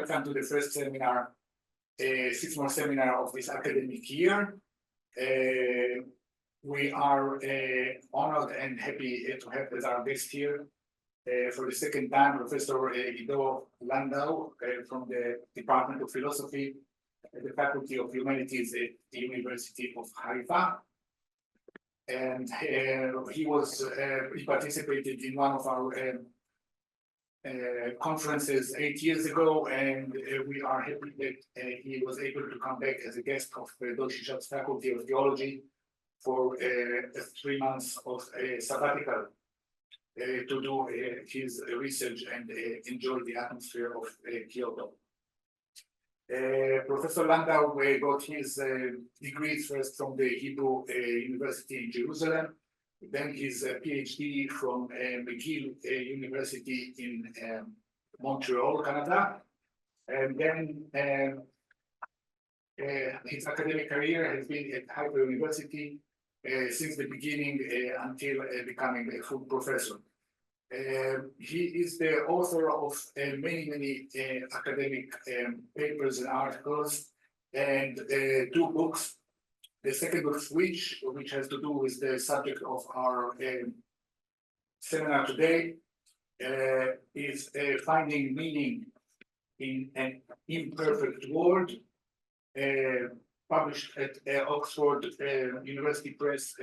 welcome to the first seminar, six-month seminar of this academic year. We are honored and happy to have as our guest here for the second time, Professor Iddo Landau from the Department of Philosophy at the Faculty of Humanities at the University of Haifa. And he participated in one of our conferences 8 years ago, and we are happy that he was able to come back as a guest of Doshisha's Faculty of Theology for 3 months of sabbatical to do his research and enjoy the atmosphere of Kyoto. Professor Landau got his degrees first from the Iddo University in Jerusalem, then his PhD from McGill University in Montreal, Canada, and then his academic career has been at Haifa University since the beginning until becoming a full professor. He is the author of many academic papers and articles and 2 books. The second book, which has to do with the subject of our seminar today, is Finding Meaning in an Imperfect World, published at Oxford University Press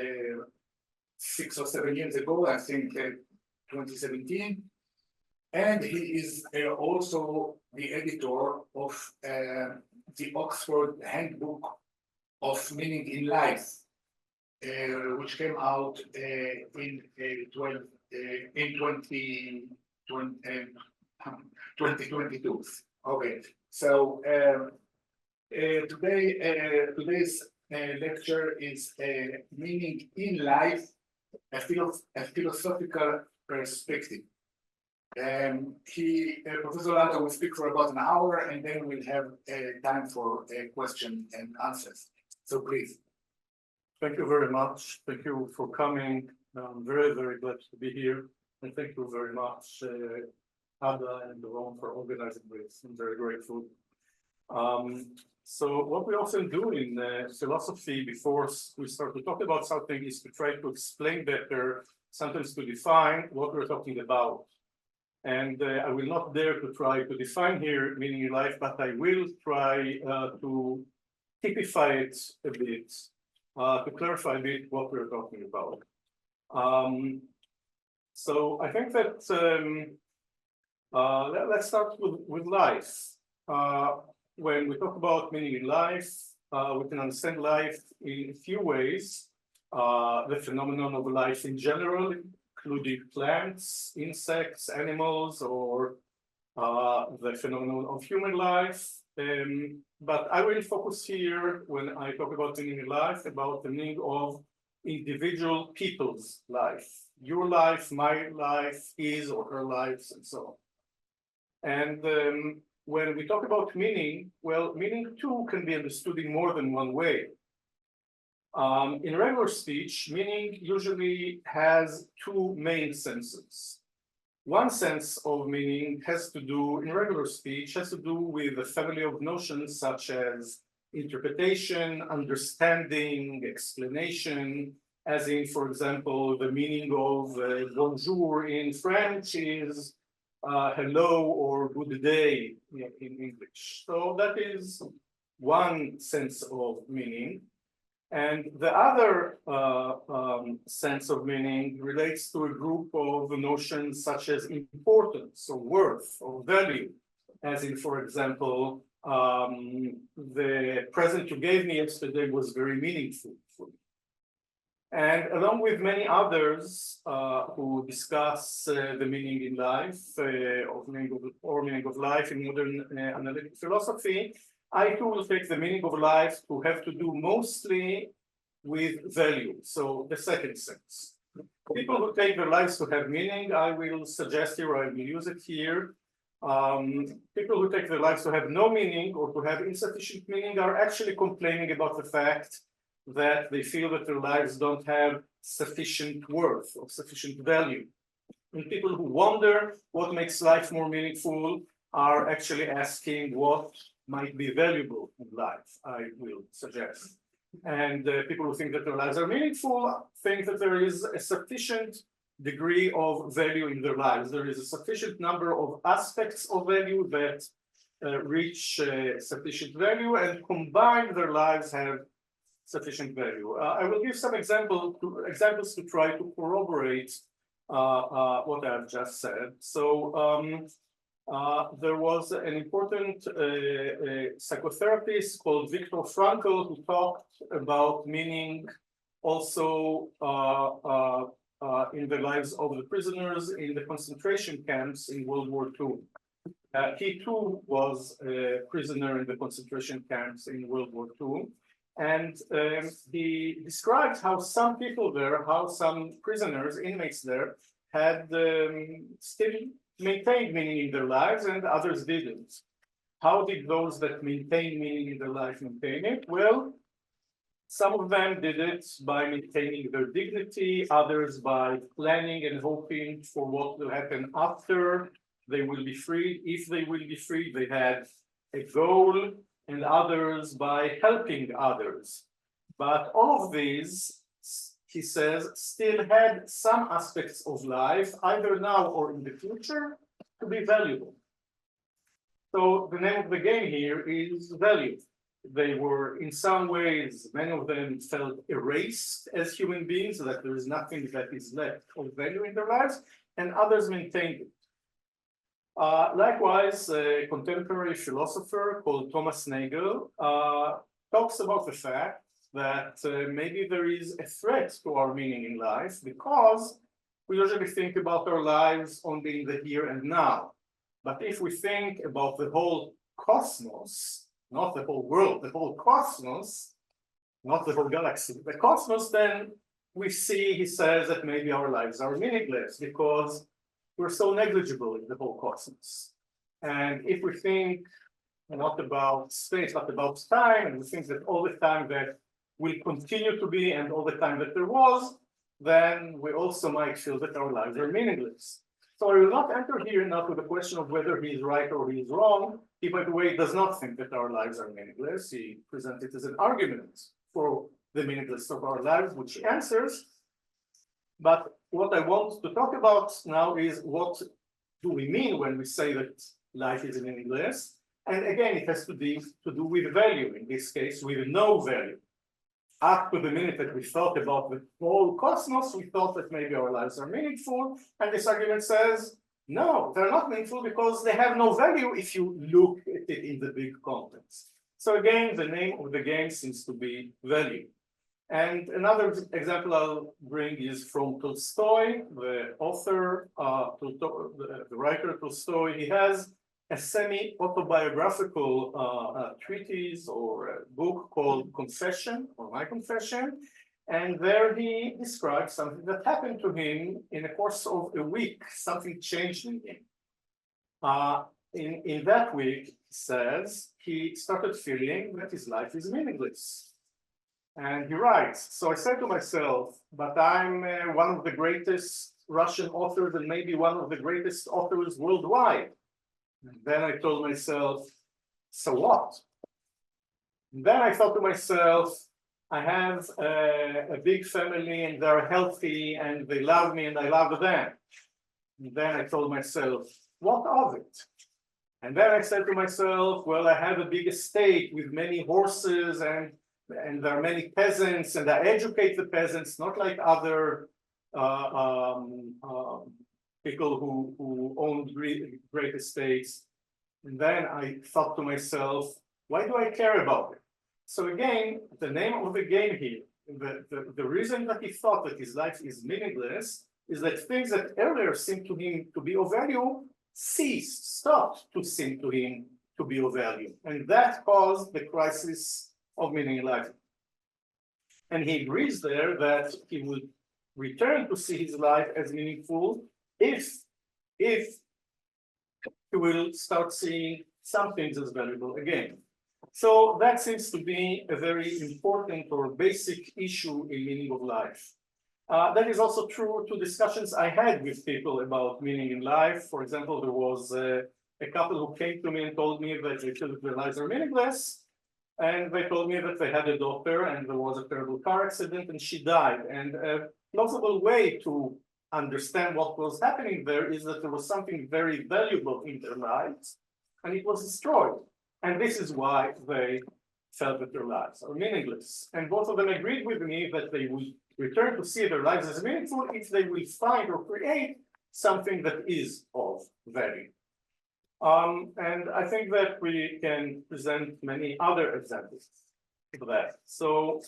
6 or 7 years ago, I think 2017. And he is also the editor of the Oxford Handbook of Meaning in Life, which came out in 2022. Okay, so today's lecture is Meaning in Life, a philosophical perspective. Professor Landau will speak for about an hour, and then we'll have time for questions and answers. So please. Thank you very much. Thank you for coming. I'm very glad to be here. And thank you very much, Ada and Ron, for organizing this. I'm very grateful. So what we often do in philosophy before we start to talk about something is to try to explain better, sometimes to define what we're talking about. And I will not dare to try to define here meaning in life, but I will try to typify it a bit, to clarify a bit what we're talking about. So I think that let's start with life. When we talk about meaning in life, we can understand life in a few ways. The phenomenon of life in general, including plants, insects, animals, or the phenomenon of human life. But I will focus here, when I talk about meaning in life, about the meaning of individual people's life. Your life, my life, his or her lives, and so on. And when we talk about meaning, well, meaning too can be understood in more than one way. In regular speech, meaning usually has 2 main senses. One sense of meaning has to do, in regular speech, has to do with a family of notions such as interpretation, understanding, explanation, as in, for example, the meaning of bonjour in French is hello or good day in English. So that is one sense of meaning. And the other sense of meaning relates to a group of notions such as importance or worth or value, as in, for example, the present you gave me yesterday was very meaningful for me. And along with many others who discuss the meaning in life, meaning of life in modern analytic philosophy, I too will take the meaning of life to have to do mostly with value. So the second sense. People who take their lives to have meaning, I will suggest here, I will use it here. People who take their lives to have no meaning or to have insufficient meaning are actually complaining about the fact that they feel that their lives don't have sufficient worth or sufficient value. And people who wonder what makes life more meaningful are actually asking what might be valuable in life, I will suggest. And people who think that their lives are meaningful think that there is a sufficient degree of value in their lives. There is a sufficient number of aspects of value that reach sufficient value, and combined their lives have sufficient value. I will give some examples to try to corroborate what I've just said. So there was an important psychotherapist called Viktor Frankl who talked about meaning also in the lives of the prisoners in the concentration camps in World War II. He too was a prisoner in the concentration camps in World War II. And he describes how some people there, how some prisoners, inmates there, had still maintained meaning in their lives and others didn't. How did those that maintain meaning in their life maintain it? Well, some of them did it by maintaining their dignity, others by planning and hoping for what will happen after they will be free. If they will be free, they had a goal, and others by helping others. But all of these, he says, still had some aspects of life, either now or in the future, to be valuable. So the name of the game here is value. They were, in some ways, many of them felt erased as human beings, so that there is nothing that is left of value in their lives, and others maintained it. Likewise, a contemporary philosopher called Thomas Nagel talks about the fact that maybe there is a threat to our meaning in life because we usually think about our lives only in the here and now. But if we think about the whole cosmos, not the whole world, the whole cosmos, not the whole galaxy, the cosmos, then we see, he says, that maybe our lives are meaningless because we're so negligible in the whole cosmos. And if we think not about space, but about time, and we think that all the time that will continue to be and all the time that there was, then we also might feel that our lives are meaningless. So I will not enter here now to the question of whether he is right or he is wrong. He, by the way, does not think that our lives are meaningless. He presents it as an argument for the meaninglessness of our lives, which he answers. But what I want to talk about now is what do we mean when we say that life is meaningless? And again, it has to do with value, in this case, with no value. Up to the minute that we thought about the whole cosmos, we thought that maybe our lives are meaningful. And this argument says, no, they're not meaningful because they have no value if you look at it in the big context. So again, the name of the game seems to be value. And another example I'll bring is from Tolstoy, the author, the writer Tolstoy. He has a semi-autobiographical treatise or a book called Confession, or My Confession. And there he describes something that happened to him in the course of a week. Something changed in him. In that week, he says, he started feeling that his life is meaningless. And he writes, so I said to myself, but I'm one of the greatest Russian authors and maybe one of the greatest authors worldwide. And then I told myself, so what? And then I thought to myself, I have a big family and they're healthy and they love me and I love them. And then I told myself, what of it? And then I said to myself, well, I have a big estate with many horses and there are many peasants and I educate the peasants, not like other people who own great estates. And then I thought to myself, why do I care about it? So again, the name of the game here, the reason that he thought that his life is meaningless is that things that earlier seemed to him to be of value stopped to seem to him to be of value. And that caused the crisis of meaning in life. And he agrees there that he would return to see his life as meaningful if he will start seeing some things as valuable again. So that seems to be a very important or basic issue in meaning of life. That is also true to discussions I had with people about meaning in life. For example, there was a couple who came to me and told me that they feel that their lives are meaningless. And they told me that they had a daughter and there was a terrible car accident and she died. And a plausible way to understand what was happening there is that there was something very valuable in their lives and it was destroyed. And this is why they felt that their lives are meaningless. And both of them agreed with me that they would return to see their lives as meaningful if they will find or create something that is of value. And I think that we can present many other examples of that. So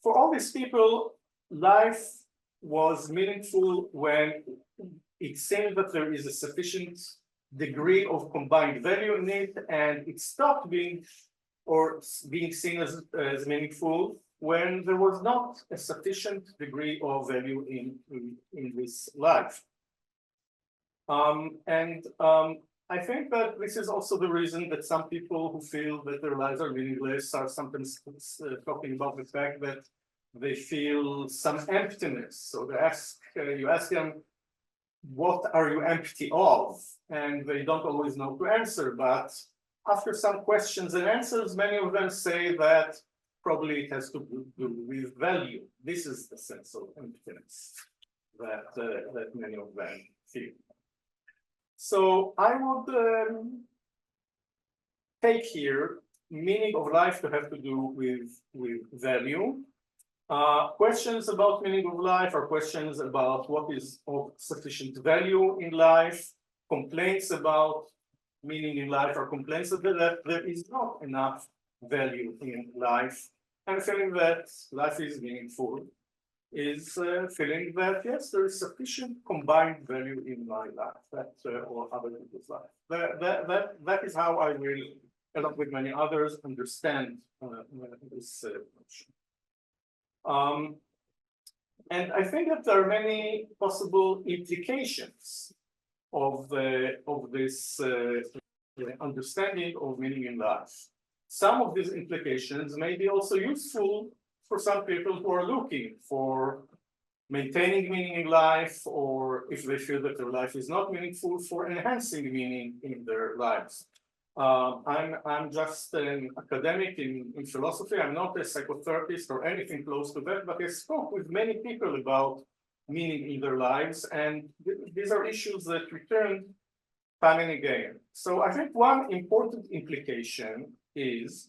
for all these people, life was meaningful when it seemed that there is a sufficient degree of combined value in it, and it stopped being seen as meaningful when there was not a sufficient degree of value in this life. I think that this is also the reason that some people who feel that their lives are meaningless are sometimes talking about the fact that they feel some emptiness. So you ask them, what are you empty of? And they don't always know to answer, but after some questions and answers, many of them say that probably it has to do with value. This is the sense of emptiness that many of them feel. So I would take here meaning of life to have to do with value. Questions about meaning of life are questions about what is of sufficient value in life. Complaints about meaning in life are complaints that there is not enough value in life. And feeling that life is meaningful is feeling that, yes, there is sufficient combined value in my life, or other people's life. That is how I will, along with many others, understand this notion. And I think that there are many possible implications of this understanding of meaning in life. Some of these implications may be also useful for some people who are looking for maintaining meaning in life, or if they feel that their life is not meaningful, for enhancing meaning in their lives. I'm just an academic in philosophy. I'm not a psychotherapist or anything close to that, but I spoke with many people about meaning in their lives, and these are issues that return time and again. So I think one important implication is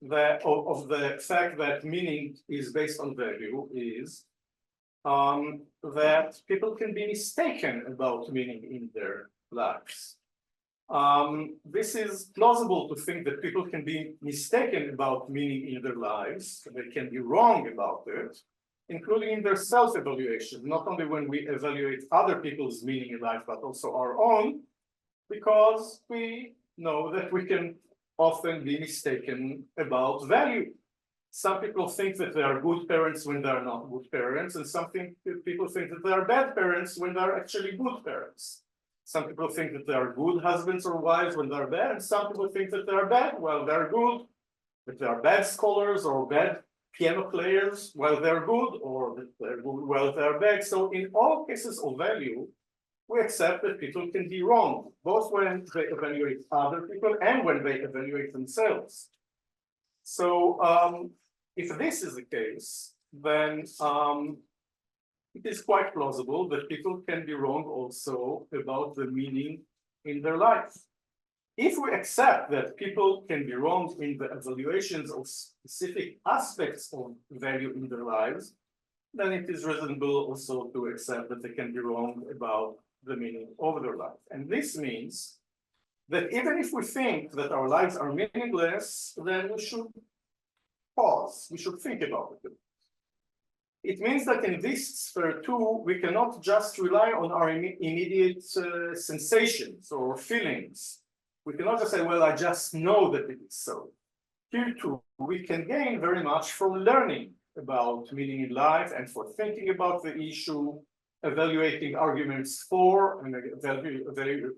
that of the fact that meaning is based on value is that people can be mistaken about meaning in their lives. This is plausible to think that people can be mistaken about meaning in their lives. They can be wrong about it, including in their self-evaluation, not only when we evaluate other people's meaning in life, but also our own, because we know that we can often be mistaken about value. Some people think that they are good parents when they are not good parents, and people think that they are bad parents when they are actually good parents. Some people think that they are good husbands or wives when they are bad, and some people think that they are bad while they are good, that they are bad scholars or bad piano players while they're good, or that they're good while they're bad. So in all cases of value, we accept that people can be wrong, both when they evaluate other people and when they evaluate themselves. So if this is the case, then it is quite plausible that people can be wrong also about the meaning in their life. If we accept that people can be wrong in the evaluations of specific aspects of value in their lives, then it is reasonable also to accept that they can be wrong about the meaning of their life. And this means that even if we think that our lives are meaningless, then we should pause, we should think about it. It means that in this sphere too, we cannot just rely on our immediate sensations or feelings. We cannot just say, well, I just know that it is so. Here too, we can gain very much from learning about meaning in life and for thinking about the issue, evaluating arguments for and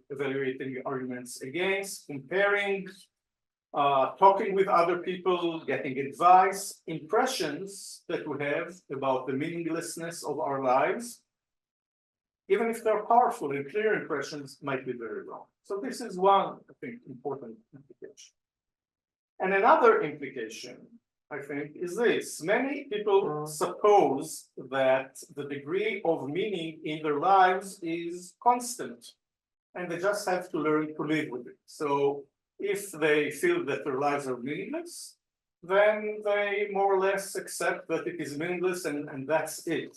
evaluating arguments against, comparing, talking with other people, getting advice, impressions that we have about the meaninglessness of our lives. even if they're powerful and clear impressions, might be very wrong. So this is one, I think, important implication. And another implication, I think, is this. Many people suppose that the degree of meaning in their lives is constant, and they just have to learn to live with it. So if they feel that their lives are meaningless, then they more or less accept that it is meaningless and that's it.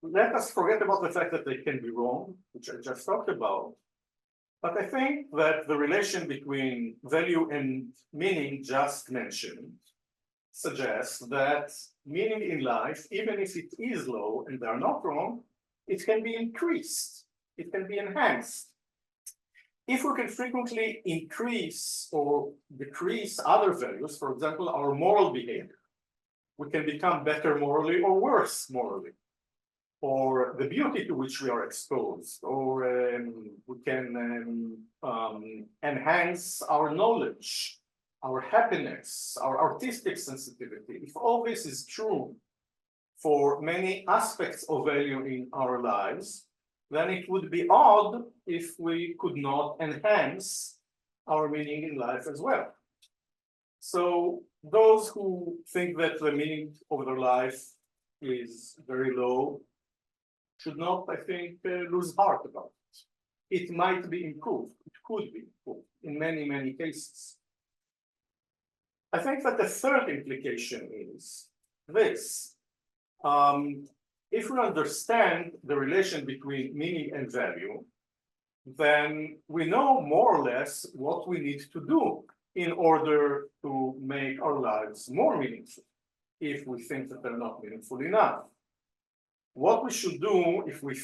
Let us forget about the fact that they can be wrong, which I just talked about. But I think that the relation between value and meaning just mentioned suggests that meaning in life, even if it is low and they are not wrong, it can be increased, it can be enhanced. If we can frequently increase or decrease other values, for example, our moral behavior, we can become better morally or worse morally, or the beauty to which we are exposed, or we can enhance our knowledge, our happiness, our artistic sensitivity. If all this is true for many aspects of value in our lives, then it would be odd if we could not enhance our meaning in life as well. So those who think that the meaning of their life is very low should not, I think, lose heart about it. It might be improved. It could be improved in many, many cases. I think that the third implication is this. If we understand the relation between meaning and value, then we know more or less what we need to do in order to make our lives more meaningful, if we think that they're not meaningful enough. What we should do if we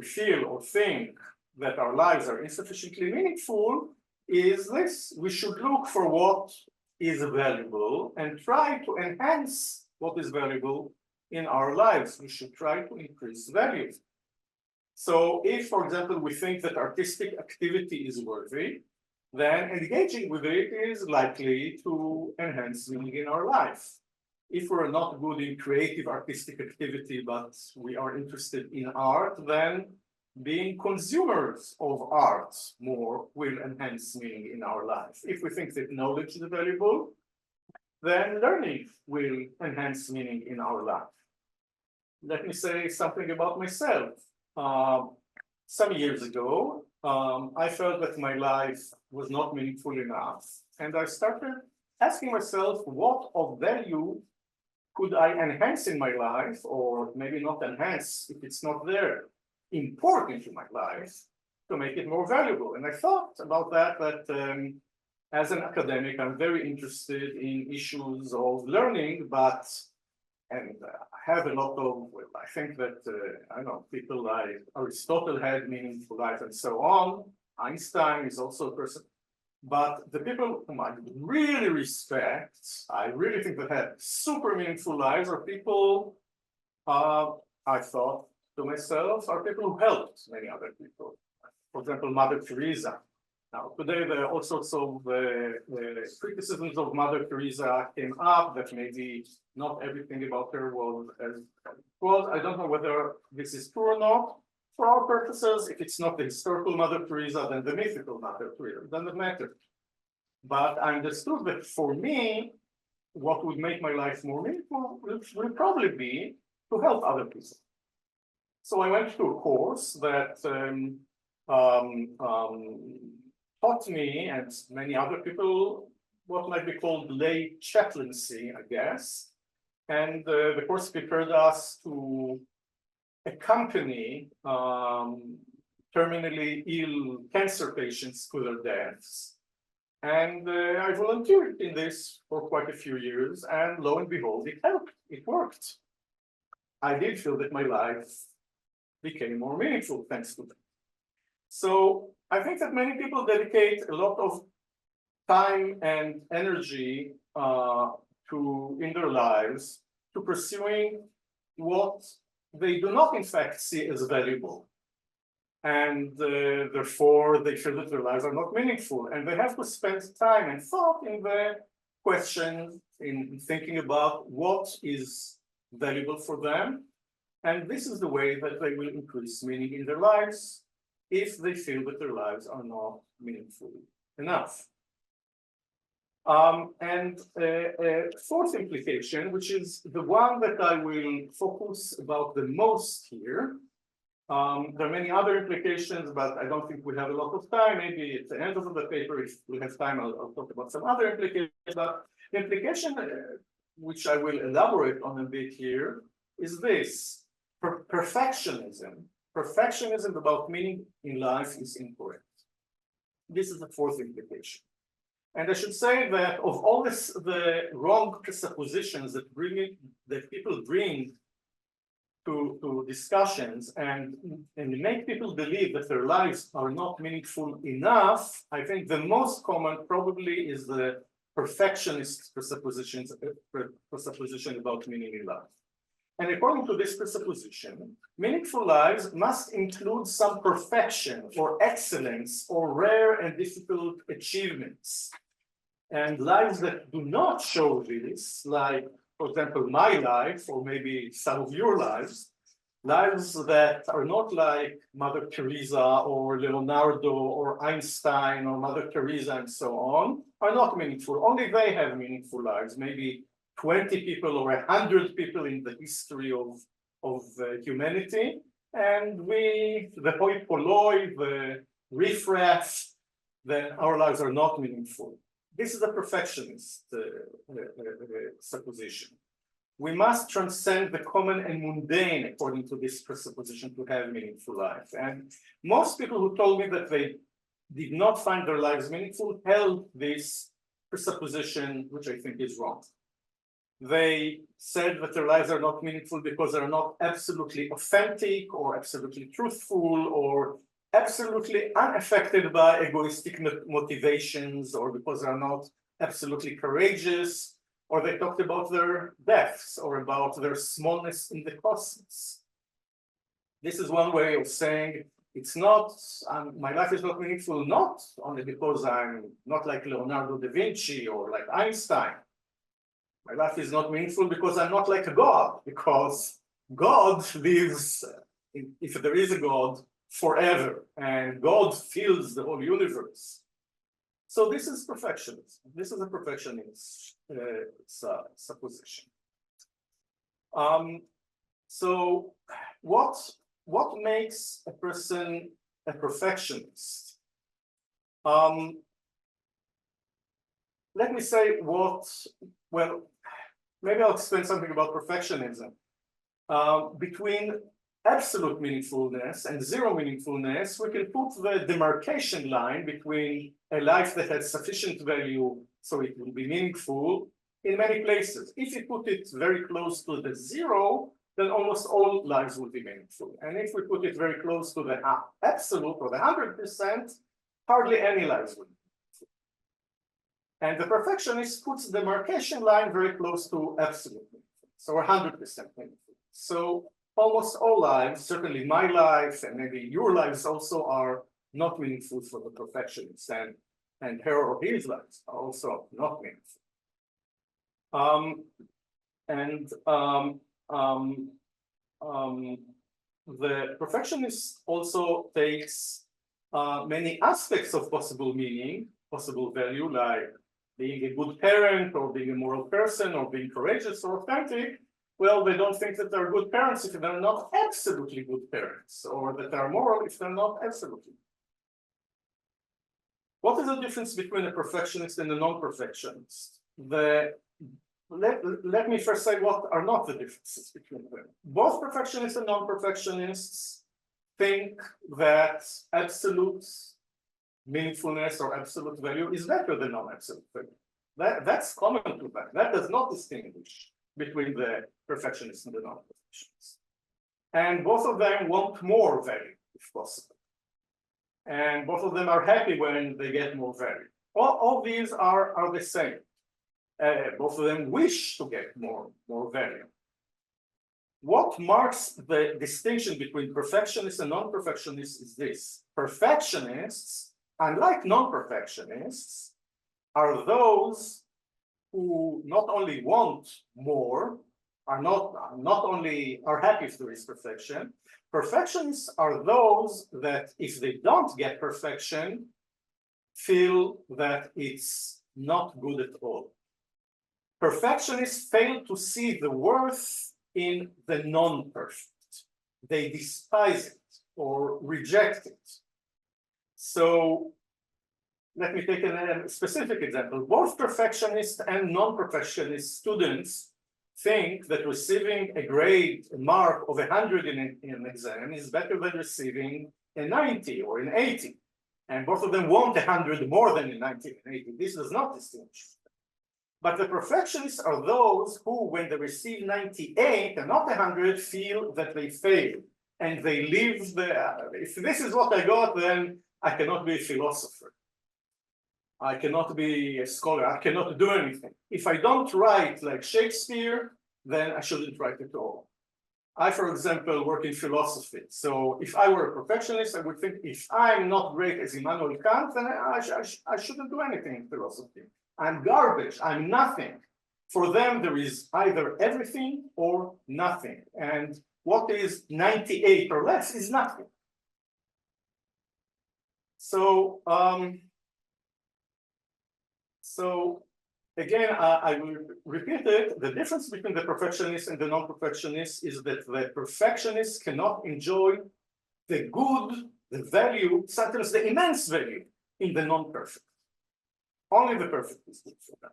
feel or think that our lives are insufficiently meaningful is this. We should look for what is valuable and try to enhance what is valuable in our lives. We should try to increase value. So if, for example, we think that artistic activity is worthy, then engaging with it is likely to enhance meaning in our life. If we're not good in creative artistic activity, but we are interested in art, then being consumers of art more will enhance meaning in our life. If we think that knowledge is valuable, then learning will enhance meaning in our life. Let me say something about myself. Some years ago, I felt that my life was not meaningful enough, and I started asking myself, what of value could I enhance in my life, or maybe not enhance if it's not there, import into my life to make it more valuable. And I thought about that as an academic, I'm very interested in issues of learning, and I have a lot of, well, I think that, I don't know, people like Aristotle had meaningful life and so on. Einstein is also a person. But the people whom I really respect, I really think that had super meaningful lives are people, I thought to myself, are people who helped many other people. For example, Mother Teresa. Now, today there are all sorts of criticisms of Mother Teresa came up that maybe not everything about her was as well. I don't know whether this is true or not. For our purposes, if it's not the historical Mother Teresa, then the mythical Mother Teresa, it doesn't matter. But I understood that for me, what would make my life more meaningful would probably be to help other people. So I went to a course that taught me and many other people what might be called lay chaplaincy, I guess. And the course prepared us to accompany terminally ill cancer patients to their deaths. And I volunteered in this for quite a few years, and lo and behold, it helped, it worked. I did feel that my life became more meaningful thanks to that. So I think that many people dedicate a lot of time and energy in their lives to pursuing what they do not in fact see as valuable. And therefore they feel that their lives are not meaningful. And they have to spend time and thought in the question, in thinking about what is valuable for them And this is the way that they will increase meaning in their lives if they feel that their lives are not meaningful enough. And fourth implication, which is the one that I will focus about the most here. There are many other implications, but I don't think we have a lot of time. Maybe at the end of the paper, if we have time, I'll talk about some other implications. But the implication, which I will elaborate on a bit here, is this. Perfectionism. Perfectionism about meaning in life is incorrect. This is the fourth implication. And I should say that of all the wrong presuppositions that people bring to discussions and make people believe that their lives are not meaningful enough, I think the most common probably is the perfectionist presupposition about meaning in life. And according to this presupposition, meaningful lives must include some perfection or excellence or rare and difficult achievements. And lives that do not show this, like, for example, my life, or maybe some of your lives that are not like Mother Teresa or Leonardo or Einstein or Mother Teresa and so on, are not meaningful. Only they have meaningful lives, maybe 20 people or 100 people in the history of humanity. And we, the hoi polloi, the riffraff, then our lives are not meaningful. This is a perfectionist supposition. We must transcend the common and mundane according to this presupposition to have meaningful life. And most people who told me that they did not find their lives meaningful held this presupposition, which I think is wrong. They said that their lives are not meaningful because they're not absolutely authentic or absolutely truthful or absolutely unaffected by egoistic motivations, or because they're not absolutely courageous, or they talked about their deaths or about their smallness in the cosmos. This is one way of saying it's not, my life is not meaningful, not only because I'm not like Leonardo da Vinci or like Einstein. My life is not meaningful because I'm not like a God, because God lives, if there is a God, forever, and God fills the whole universe. So this is perfectionism. This is a perfectionist supposition. So what makes a person a perfectionist? Let me say well, maybe I'll explain something about perfectionism. Between absolute meaningfulness and zero meaningfulness, we can put the demarcation line between a life that has sufficient value so it will be meaningful in many places. If you put it very close to the zero, then almost all lives will be meaningful. And if we put it very close to the absolute or the 100%, hardly any lives will be meaningful. And the perfectionist puts the demarcation line very close to absolute meaningfulness, or 100% meaningful. So almost all lives, certainly my life and maybe your lives also, are not meaningful for the perfectionist, and her or his lives are also not meaningful. The perfectionist also takes many aspects of possible meaning, possible value, like being a good parent or being a moral person or being courageous or authentic. Well, they don't think that they're good parents if they're not absolutely good parents, or that they're moral if they're not absolutely. What is the difference between a perfectionist and a non-perfectionist? Let me first say what are not the differences between them. Both perfectionists and non-perfectionists think that absolute meaningfulness or absolute value is better than non-absolute value. That's common to them. That does not distinguish between the perfectionists and the non-perfectionists. And both of them want more value, if possible. And both of them are happy when they get more value. All these are the same. Both of them wish to get more value. What marks the distinction between perfectionists and non-perfectionists is this. Perfectionists, unlike non-perfectionists, are those who not only want more, not only are happy if there is perfection. Perfectionists are those that if they don't get perfection, feel that it's not good at all. Perfectionists fail to see the worth in the non-perfect. They despise it or reject it. So let me take a specific example. Both perfectionist and non-perfectionist students think that receiving a mark of 100 in an exam is better than receiving a 90 or an 80. And both of them want 100 more than a 90 and 80. This does not distinguish. But the perfectionists are those who, when they receive 98 and not 100, feel that they failed. And they live if this is what I got, then I cannot be a philosopher. I cannot be a scholar. I cannot do anything. If I don't write like Shakespeare, then I shouldn't write at all. I, for example, work in philosophy. So if I were a perfectionist, I would think if I'm not great as Immanuel Kant, then I shouldn't do anything in philosophy. I'm garbage. I'm nothing. For them, there is either everything or nothing. And what is 98 or less is nothing. So, again, I will repeat it. The difference between the perfectionist and the non-perfectionist is that the perfectionist cannot enjoy the good, the value, sometimes the immense value in the non-perfect. Only the perfect is good for them.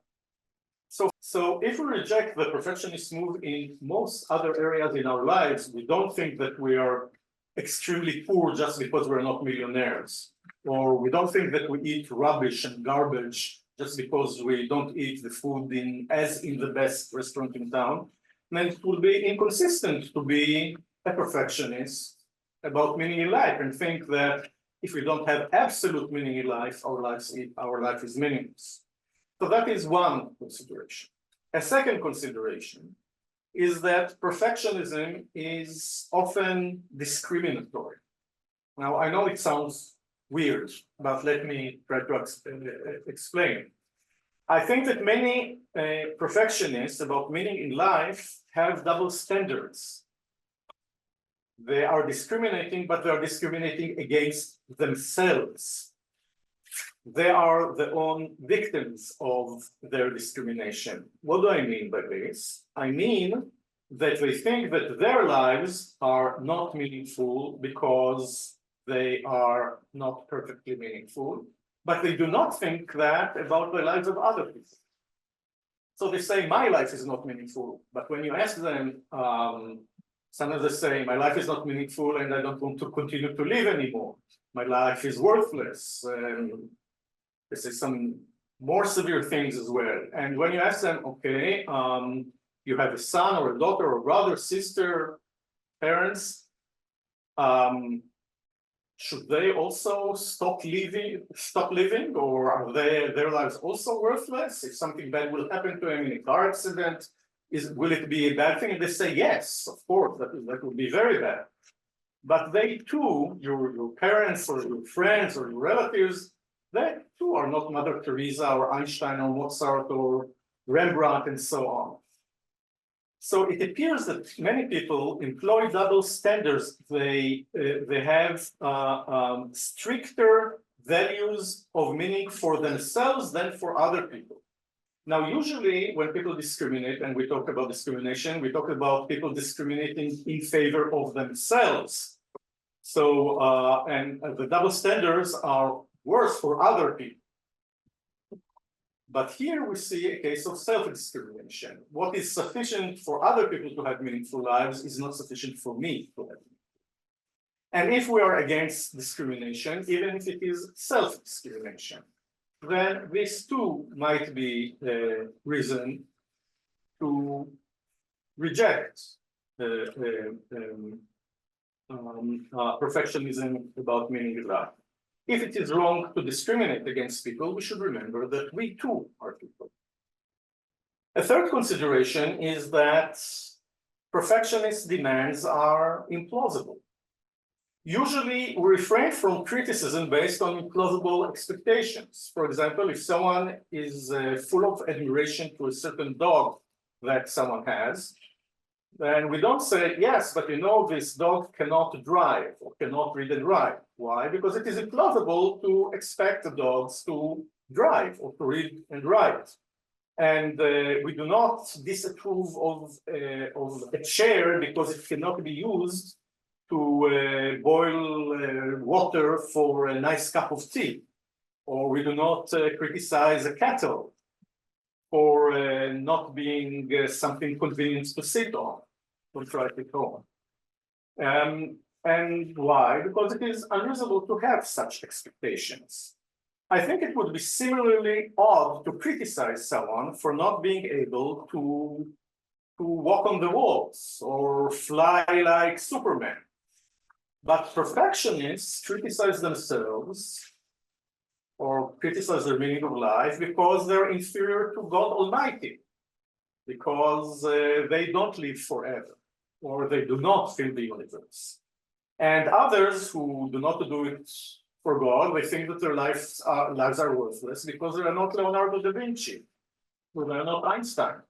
So if we reject the perfectionist move in most other areas in our lives, we don't think that we are extremely poor just because we're not millionaires. Or we don't think that we eat rubbish and garbage just because we don't eat the food in the best restaurant in town. Then it would be inconsistent to be a perfectionist about meaning in life and think that if we don't have absolute meaning in life, our life is meaningless. So that is one consideration. A second consideration is that perfectionism is often discriminatory. Now, I know it sounds weird, but let me try to explain. I think that many perfectionists about meaning in life have double standards. They are discriminating, but they are discriminating against themselves. They are the own victims of their discrimination. What do I mean by this? I mean that they think that their lives are not meaningful because they are not perfectly meaningful, but they do not think that about the lives of other people. So they say, my life is not meaningful, but when you ask them, sometimes they say, my life is not meaningful and I don't want to continue to live anymore. My life is worthless. They say some more severe things as well. And when you ask them, okay, you have a son or a daughter or brother, sister, parents, should they also stop living, or are their lives also worthless? If something bad will happen to them in a car accident, will it be a bad thing? And they say, yes, of course, that would be very bad. But they too, your parents or your friends or your relatives, they too are not Mother Teresa or Einstein or Mozart or Rembrandt and so on. So it appears that many people employ double standards. They have stricter values of meaning for themselves than for other people. Now, usually when people discriminate, and we talk about discrimination, we talk about people discriminating in favor of themselves. So, and the double standards are worse for other people. But here we see a case of self-discrimination. What is sufficient for other people to have meaningful lives is not sufficient for me to have. And if we are against discrimination, even if it is self-discrimination, then this too might be a reason to reject perfectionism about meaning in life. If it is wrong to discriminate against people, we should remember that we too are people. A third consideration is that perfectionist demands are implausible. Usually, we refrain from criticism based on implausible expectations. For example, if someone is full of admiration to a certain dog that someone has, then we don't say, yes, but you know, this dog cannot drive or cannot read and write. Why? Because it is implausible to expect the dogs to drive or to read and write. And we do not disapprove of a chair because it cannot be used to boil water for a nice cup of tea. Or we do not criticize a kettle for not being something convenient to sit on, or try to go on. And why? Because it is unreasonable to have such expectations. I think it would be similarly odd to criticize someone for not being able to walk on the walls or fly like Superman. But perfectionists criticize themselves or criticize their meaning of life because they're inferior to God Almighty, because they don't live forever, or they do not fill the universe. And others who do not do it for God, they think that their lives are worthless because they are not Leonardo da Vinci, or they are not Einstein.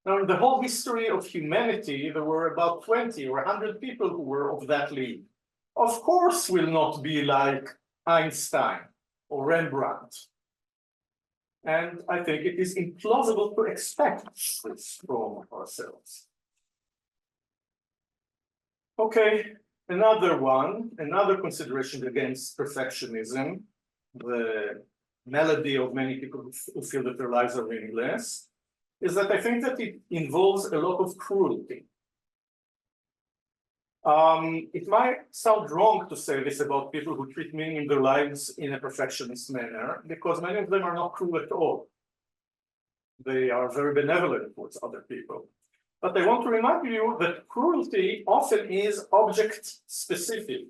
Now, in the whole history of humanity, there were about 20 or 100 people who were of that league. Of course, will not be like Einstein or Rembrandt. And I think it is implausible to expect this from ourselves. Okay, another consideration against perfectionism, the melody of many people who feel that their lives are meaningless, is that I think that it involves a lot of cruelty. It might sound wrong to say this about people who treat meaning in their lives in a perfectionist manner, because many of them are not cruel at all. They are very benevolent towards other people. But I want to remind you that cruelty often is object-specific.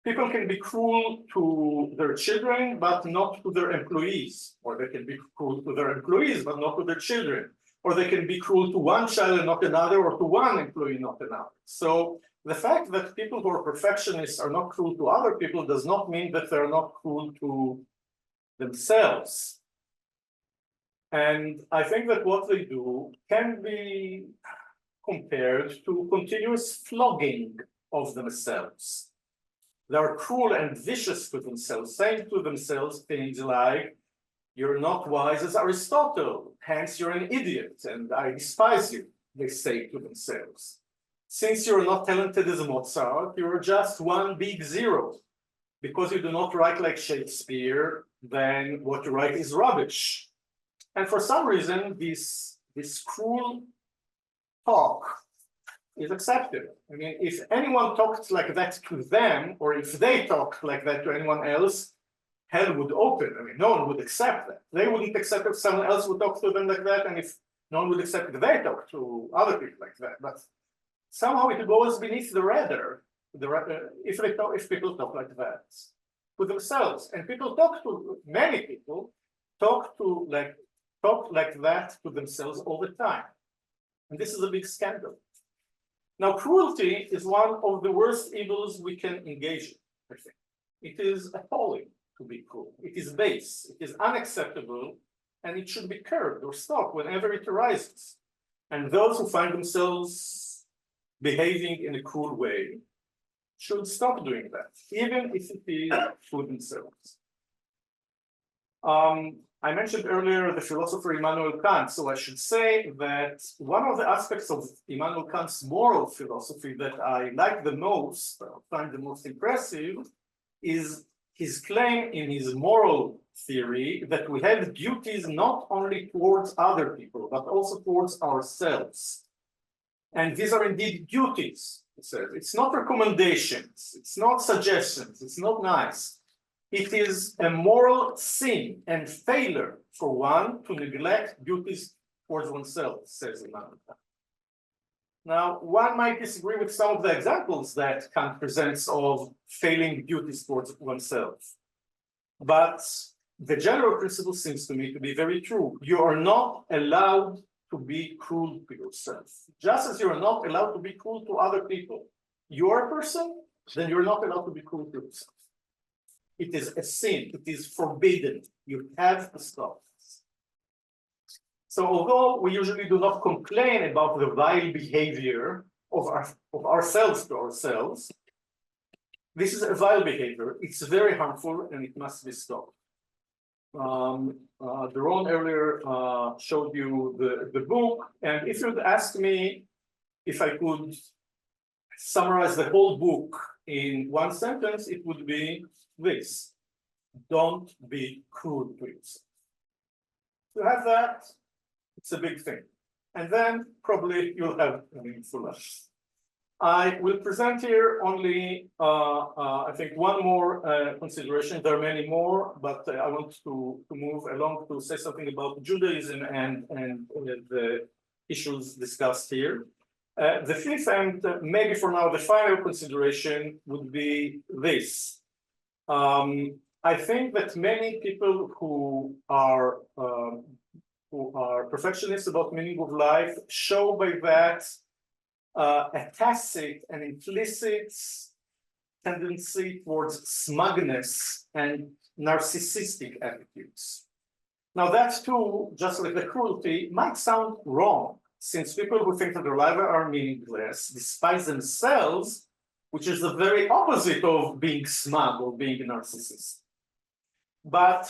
People can be cruel to their children, but not to their employees. Or they can be cruel to their employees, but not to their children. Or they can be cruel to one child and not another, or to one employee, not another. So the fact that people who are perfectionists are not cruel to other people does not mean that they're not cruel to themselves. And I think that what they do can be compared to continuous flogging of themselves. They are cruel and vicious to themselves, saying to themselves things like, "You're not wise as Aristotle, hence you're an idiot, and I despise you," they say to themselves. "Since you're not talented as Mozart, you're just one big zero. Because you do not write like Shakespeare, then what you write is rubbish." And for some reason, this cruel talk is accepted. I mean, if anyone talked like that to them, or if they talked like that to anyone else, hell would open. I mean, no one would accept that. They wouldn't accept if someone else would talk to them like that, and if no one would accept if they talk to other people like that. But somehow it goes beneath the radar. If people talk like that to themselves, and many people talk like that to themselves all the time. And this is a big scandal. Now, cruelty is one of the worst evils we can engage in, I think. It is appalling to be cruel. It is base, it is unacceptable, and it should be curbed or stopped whenever it arises. And those who find themselves behaving in a cruel way should stop doing that, even if it is to themselves. I mentioned earlier the philosopher Immanuel Kant, so I should say that one of the aspects of Immanuel Kant's moral philosophy that I like the most, find the most impressive, is his claim in his moral theory that we have duties not only towards other people, but also towards ourselves. And these are indeed duties, he says. It's not recommendations, it's not suggestions, it's not nice. It is a moral sin and failure for one to neglect duties towards oneself, says Immanuel Kant. Now, one might disagree with some of the examples that Kant presents of failing duties towards oneself. But the general principle seems to me to be very true. You are not allowed to be cruel to yourself. Just as you are not allowed to be cruel to other people. You are a person, then you're not allowed to be cruel to yourself. It is a sin, it is forbidden. You have to stop. So although we usually do not complain about the vile behavior of ourselves to ourselves, this is a vile behavior. It's very harmful and it must be stopped. Doron earlier showed you the book, and if you'd asked me if I could summarize the whole book in one sentence, it would be this: don't be cruel to yourself. To have that, it's a big thing. And then probably you'll have a meaningful life. I will present here only, I think, one more consideration. There are many more, but I want to move along to say something about Judaism and the issues discussed here. The fifth and maybe for now the final consideration would be this. I think that many people who are perfectionists about meaning of life show by that a tacit and implicit tendency towards smugness and narcissistic attitudes. Now that too, just like the cruelty, might sound wrong, since people who think that their lives are meaningless despise themselves, which is the very opposite of being smug or being a narcissist. But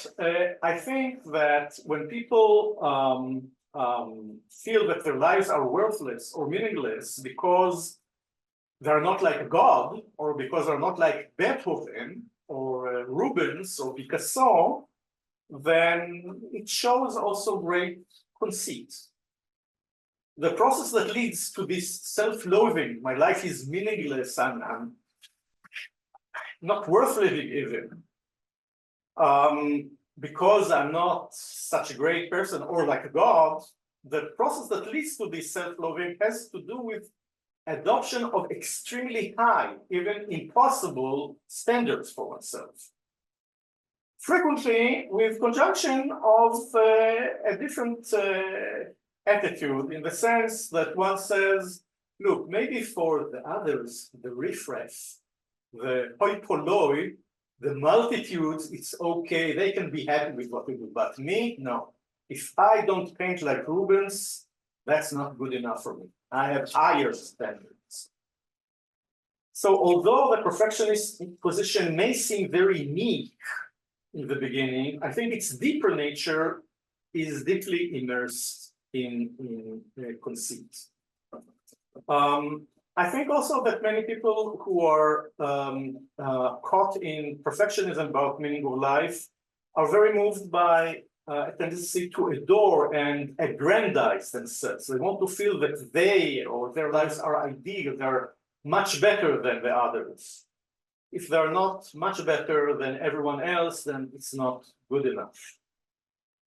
I think that when people feel that their lives are worthless or meaningless because they're not like God, or because they're not like Beethoven or Rubens or Picasso, then it shows also great conceit. The process that leads to this self-loathing, my life is meaningless, I'm not worth living even, because I'm not such a great person or like a God, the process that leads to this self-loathing has to do with adoption of extremely high, even impossible standards for oneself. Frequently with conjunction of a different attitude, in the sense that one says, look, maybe for the others, the riffraff, the hoi polloi, the multitudes, it's okay, they can be happy with what we do, but me, no. If I don't paint like Rubens, that's not good enough for me. I have higher standards. So although the perfectionist position may seem very meek in the beginning, I think its deeper nature is deeply immersed in conceit. I think also that many people who are caught in perfectionism about meaning of life are very moved by a tendency to adore and aggrandize themselves. They want to feel that they or their lives are ideal, they're much better than the others. If they're not much better than everyone else, then it's not good enough.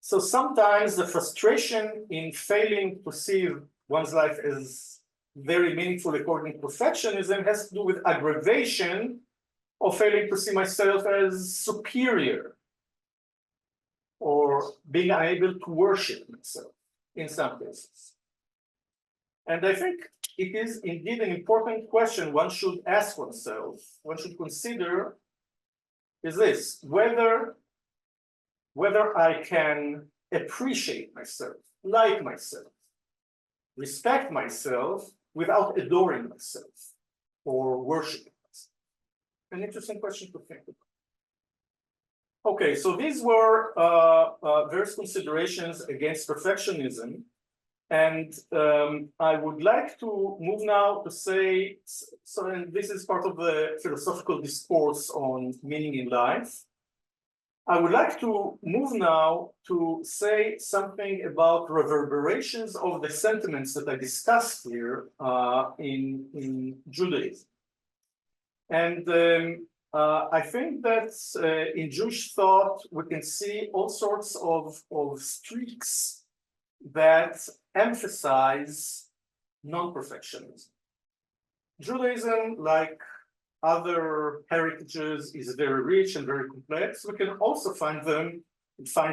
So sometimes the frustration in failing to see one's life as very meaningful according to perfectionism has to do with aggravation of failing to see myself as superior or being unable to worship myself in some cases. And I think it is indeed an important question one should ask oneself, one should consider, is this: whether I can appreciate myself, like myself, respect myself without adoring myself or worshiping myself. An interesting question to think about. Okay, so these were various considerations against perfectionism. And I would like to move now to say, so and this is part of the philosophical discourse on meaning in life. I would like to move now to say something about reverberations of the sentiments that I discussed here in Judaism. And I think that in Jewish thought, we can see all sorts of streaks that emphasize non-perfectionism. Judaism, like other heritages, is very rich and very complex. We can also find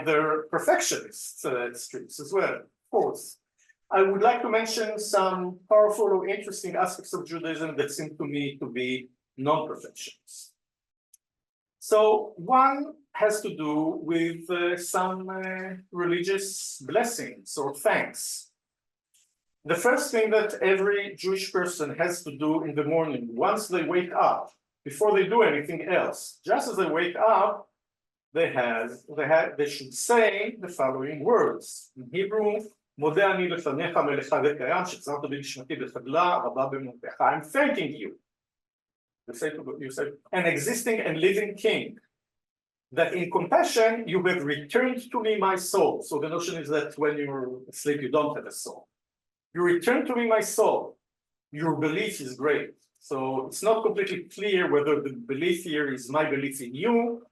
their perfectionist streaks as well, of course. I would like to mention some powerful or interesting aspects of Judaism that seem to me to be non-perfectionist. So one has to do with some religious blessings or thanks. The first thing that every Jewish person has to do in the morning, once they wake up, before they do anything else, just as they wake up, they should say the following words. In Hebrew, מודה אני לפניך מלך וקיים, שחזרת בי נשמתי בחדלה, רבה באמונתך. I'm thanking you. You say, an existing and living king, that in compassion you have returned to me my soul. So the notion is that when you're asleep, you don't have a soul. You return to me my soul. Your belief is great. So it's not completely clear whether the belief here is my belief in you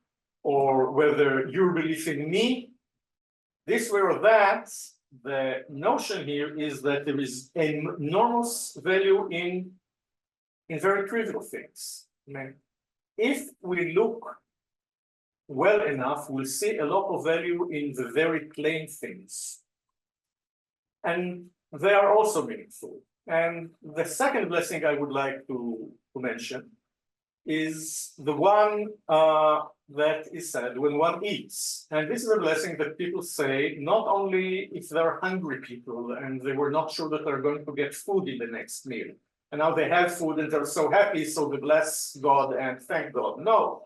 or whether your belief in me. This way or that, the notion here is that there is enormous value in very trivial things. I mean, if we look well enough, we'll see a lot of value in the very plain things. And they are also meaningful. And the second blessing I would like to mention is the one that is said when one eats. And this is a blessing that people say not only if they're hungry people and they were not sure that they're going to get food in the next meal. And now they have food and they're so happy, so they bless God and thank God. No.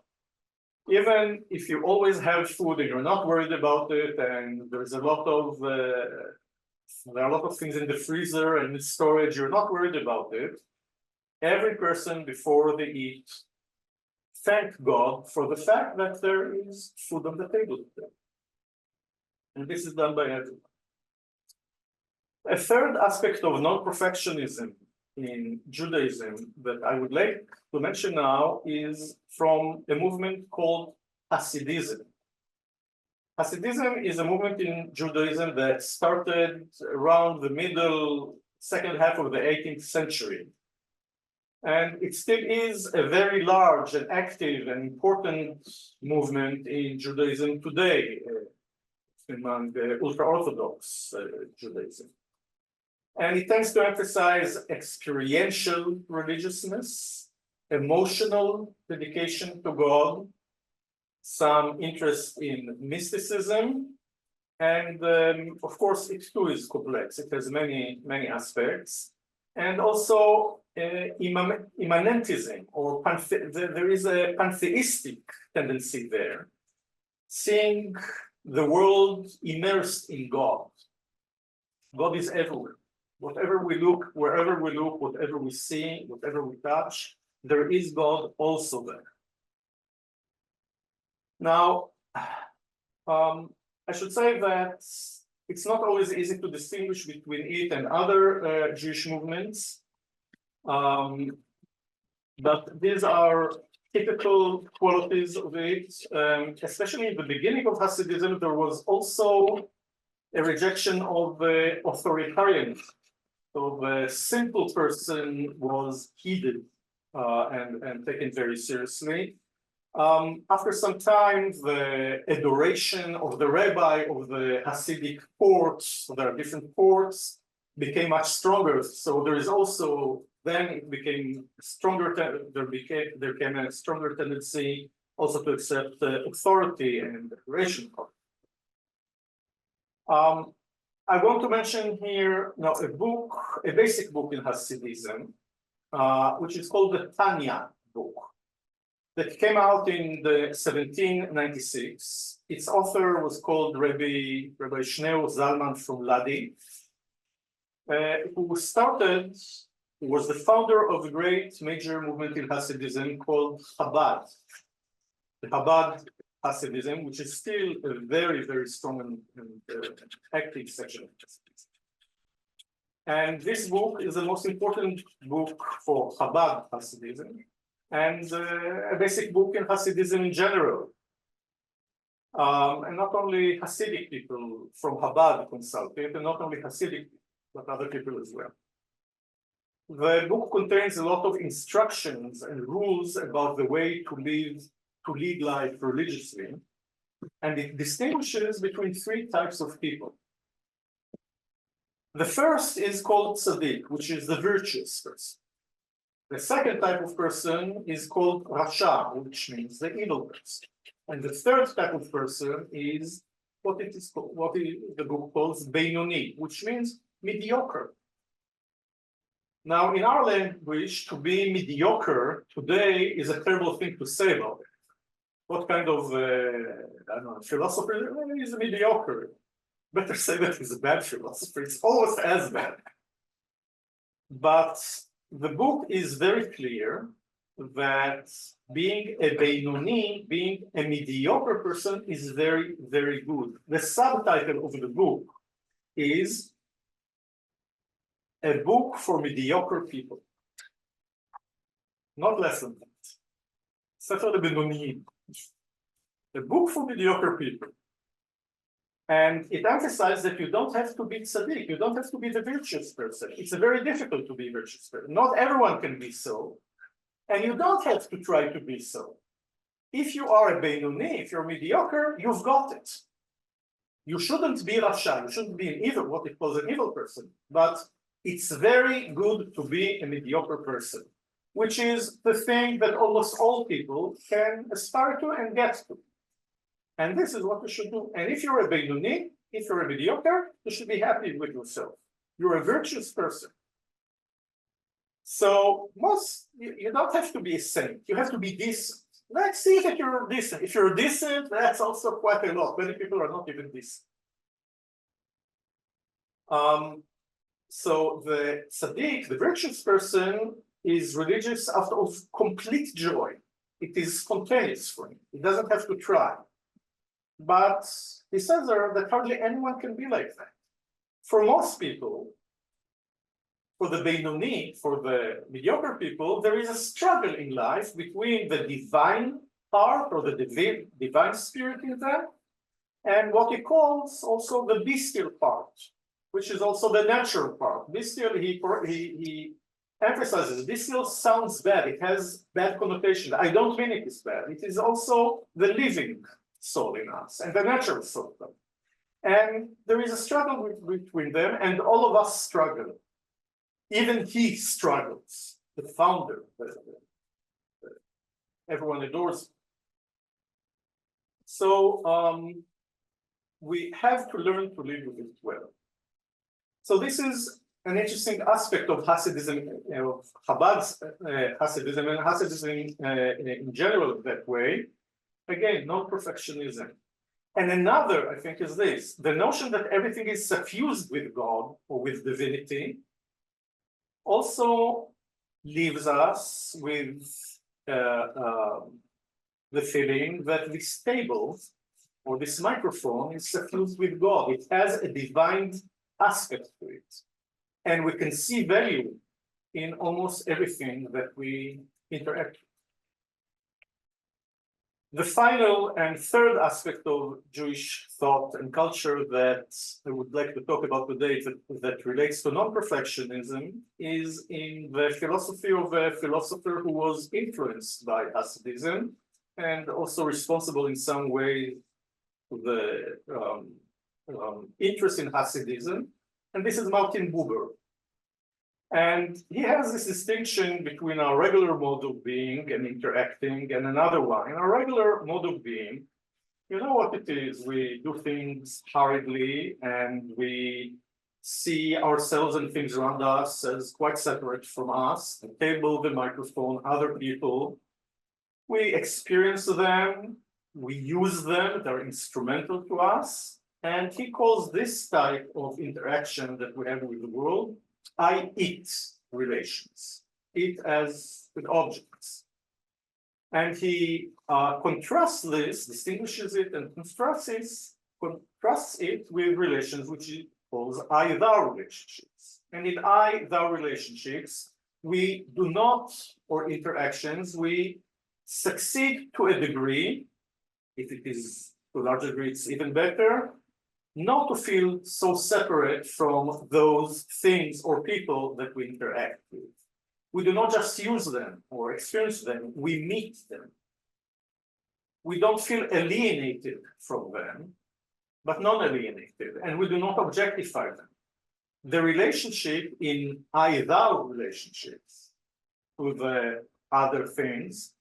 Even if you always have food and you're not worried about it, and there's a lot of there are a lot of things in the freezer and in storage, you're not worried about it. Every person before they eat, thank God for the fact that there is food on the table. And this is done by everyone. A third aspect of non-perfectionism in Judaism that I would like to mention now is from a movement called Hasidism. Hasidism is a movement in Judaism that started around the second half of the 18th century. And it still is a very large and active and important movement in Judaism today, among the ultra-Orthodox Judaism. And it tends to emphasize experiential religiousness, emotional dedication to God, some interest in mysticism, and of course it too is complex. It has many aspects, and also immanentism, or there is a pantheistic tendency there, seeing the world immersed in God. God is everywhere. Whatever we look, wherever we look, whatever we see, whatever we touch, there is God also there. Now, I should say that it's not always easy to distinguish between it and other Jewish movements, but these are typical qualities of it. Especially in the beginning of Hasidism, there was also a rejection of authoritarianism. So the simple person was heeded and taken very seriously. After some time, the adoration of the rabbi of the Hasidic courts, so there are different courts, became much stronger. So there is also, then it became stronger, there came a stronger tendency also to accept authority and adoration. I want to mention here now a basic book in Hasidism, which is called the Tanya book, that came out in the 1796. Its author was called Rabbi Shneur Zalman from Ladi, who was the founder of a great major movement in Hasidism called Chabad. The Chabad Hasidism, which is still a very strong and active section of Hasidism. And this book is the most important book for Chabad Hasidism, and a basic book in Hasidism in general. And not only Hasidic people from Chabad consult it, and not only Hasidic, but other people as well. The book contains a lot of instructions and rules about the way to lead life religiously, and it distinguishes between three types of people. The first is called tzaddik, which is the virtuous person. The second type of person is called Rasha, which means the evil person. And the third type of person is what the book calls Beinoni, which means mediocre. Now, in our language, to be mediocre today is a terrible thing to say about it. What kind of, I don't know, philosopher is mediocre? Better say that he's a bad philosopher. It's almost as bad. But the book is very clear that being a Beinoni, being a mediocre person is very, very good. The subtitle of the book is a book for mediocre people. Not less than that. Sefer Beinoni. A book for mediocre people. And it emphasizes that you don't have to be tzaddik, you don't have to be the virtuous person. It's very difficult to be a virtuous person. Not everyone can be so. And you don't have to try to be so. If you are a Beinoni, if you're mediocre, you've got it. You shouldn't be Rasha, you shouldn't be an evil, what it calls an evil person. But it's very good to be a mediocre person, which is the thing that almost all people can aspire to and get to. And this is what you should do. And if you're a Beinoni, if you're a mediocre, you should be happy with yourself. You're a virtuous person. So you don't have to be a saint. You have to be decent. Let's see that you're decent. If you're decent, that's also quite a lot. Many people are not even decent. So the tzaddik, the virtuous person, is religious out of complete joy. It is spontaneous for him. He doesn't have to try. But he says there that hardly anyone can be like that. For most people, for the Beinoni, for the mediocre people, there is a struggle in life between the divine part or the divine spirit in them and what he calls also the bestial part, which is also the natural part. Bestial, he emphasizes, bestial sounds bad. It has bad connotations. I don't mean it is bad. It is also the living soul in us and the natural soul. And there is a struggle between them, and all of us struggle. Even he struggles, the founder, everyone adores. So we have to learn to live with it well. So this is an interesting aspect of Hasidism, of Chabad's Hasidism, and Hasidism in general that way. Again, non-perfectionism. And another, I think, is this: the notion that everything is suffused with God or with divinity also leaves us with the feeling that this table or this microphone is suffused with God. It has a divine aspect to it. And we can see value in almost everything that we interact with. The final and third aspect of Jewish thought and culture that I would like to talk about today that relates to non-perfectionism is in the philosophy of a philosopher who was influenced by Hasidism and also responsible in some way to the interest in Hasidism. And this is Martin Buber. And he has this distinction between our regular mode of being and interacting and another one. In our regular mode of being, you know what it is. We do things hurriedly and we see ourselves and things around us as quite separate from us, the table, the microphone, other people. We experience them, we use them, they're instrumental to us. And he calls this type of interaction that we have with the world I-it relations, it as with objects. And he contrasts this, distinguishes it, and contrasts it with relations which he calls I-thou relationships. And in I-thou relationships, we do not, or interactions, we succeed to a degree, if it is to a large degree, it's even better, not to feel so separate from those things or people that we interact with. We do not just use them or experience them, we meet them. We don't feel alienated from them, but non-alienated, and we do not objectify them. The relationship in I-thou relationships to the other things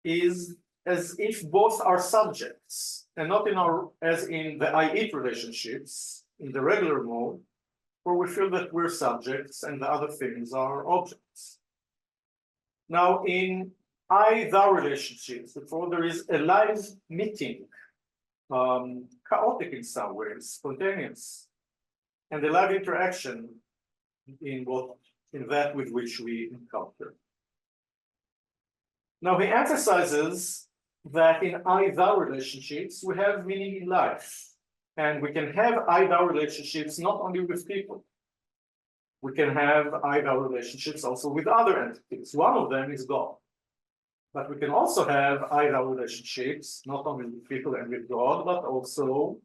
is as if both are subjects, and not as in the I-it relationships in the regular mode, where we feel that we're subjects and the other things are objects. Now, in I-thou relationships, before there is a live meeting, chaotic in some ways, spontaneous, and a live interaction in that with which we encounter. Now, he emphasizes that in I-thou relationships, we have meaning in life. And we can have I-thou relationships not only with people. We can have I-thou relationships also with other entities. One of them is God. But we can also have I-thou relationships, not only with people and with God, but also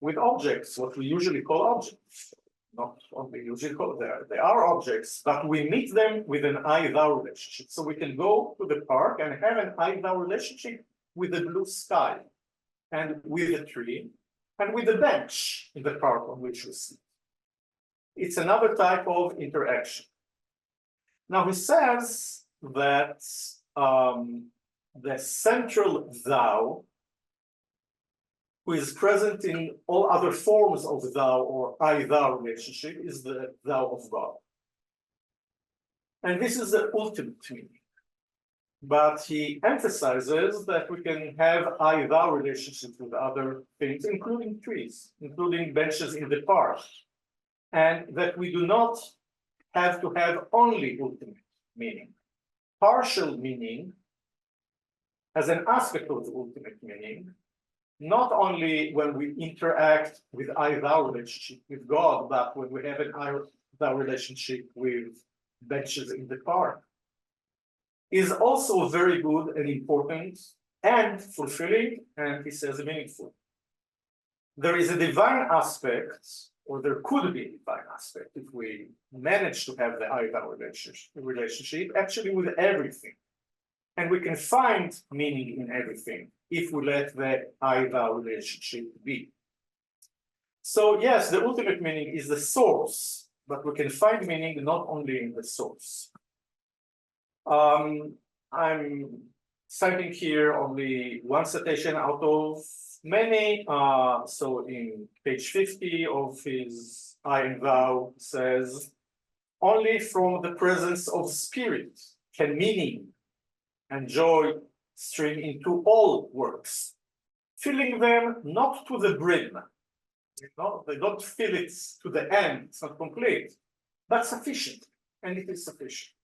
with objects, what we usually call objects. Not only usually call they are objects, but we meet them with an I-thou relationship. So we can go to the park and have an I-thou relationship with the blue sky, and with a tree, and with the bench in the park on which we sit. It's another type of interaction. Now he says that the central thou, who is present in all other forms of thou or I-thou relationship, is the thou of God. And this is the ultimate meaning. But he emphasizes that we can have I-thou relationships with other things, including trees, including benches in the park, and that we do not have to have only ultimate meaning. Partial meaning as an aspect of the ultimate meaning, not only when we interact with I-thou relationship with God, but when we have an I-thou relationship with benches in the park, is also very good and important and fulfilling, and he says meaningful. There is a divine aspect, or there could be a divine aspect, if we manage to have the I-thou relationship, actually with everything. And we can find meaning in everything if we let the I-thou relationship be. So yes, the ultimate meaning is the source, but we can find meaning not only in the source. I'm citing here only one citation out of many. So in page 50 of his I and Thou says, only from the presence of spirit can meaning and joy stream into all works, filling them not to the brim. They don't fill it to the end, it's not complete, but sufficient, and it is sufficient.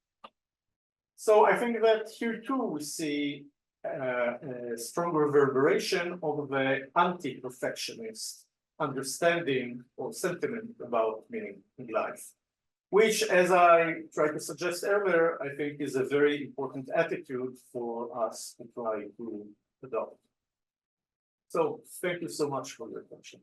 So I think that here too we see a strong reverberation of the anti-perfectionist understanding or sentiment about meaning in life, which, as I tried to suggest earlier, I think is a very important attitude for us to try to adopt. So thank you so much for your attention.